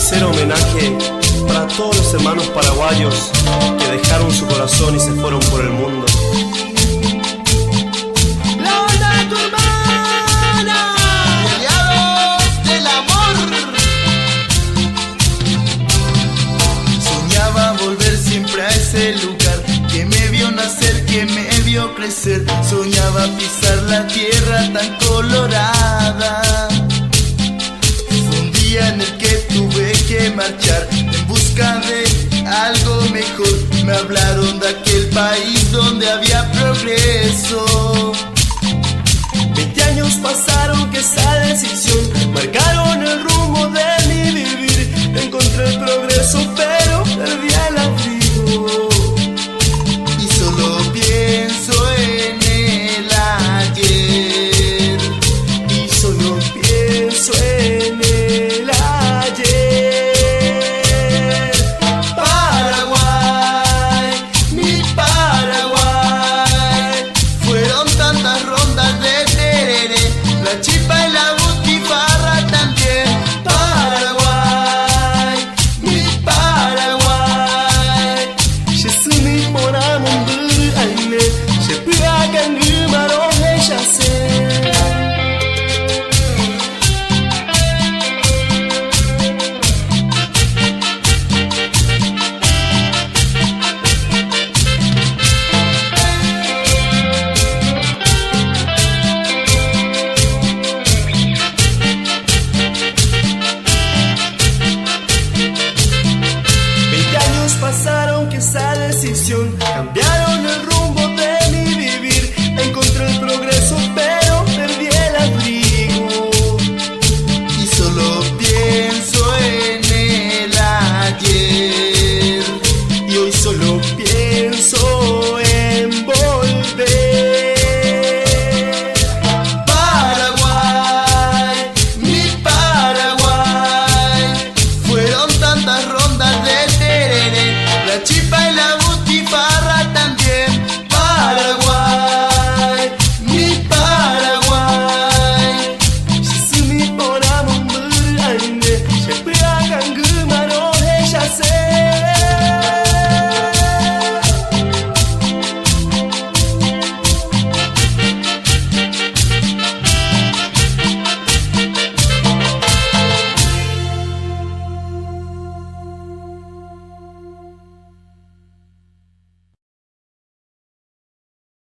sincero homenaje para todos los hermanos paraguayos que dejaron su corazón y se fueron por el mundo. ¡La banda de tu hermana! ¡Aliados del amor! Soñaba volver siempre a ese lugar que me vio nacer, que me vio crecer. Soñaba pisar la tierra tan colorada. Fue un día en el que tuve que marchar en busca de algo mejor. Me hablaron de aquel país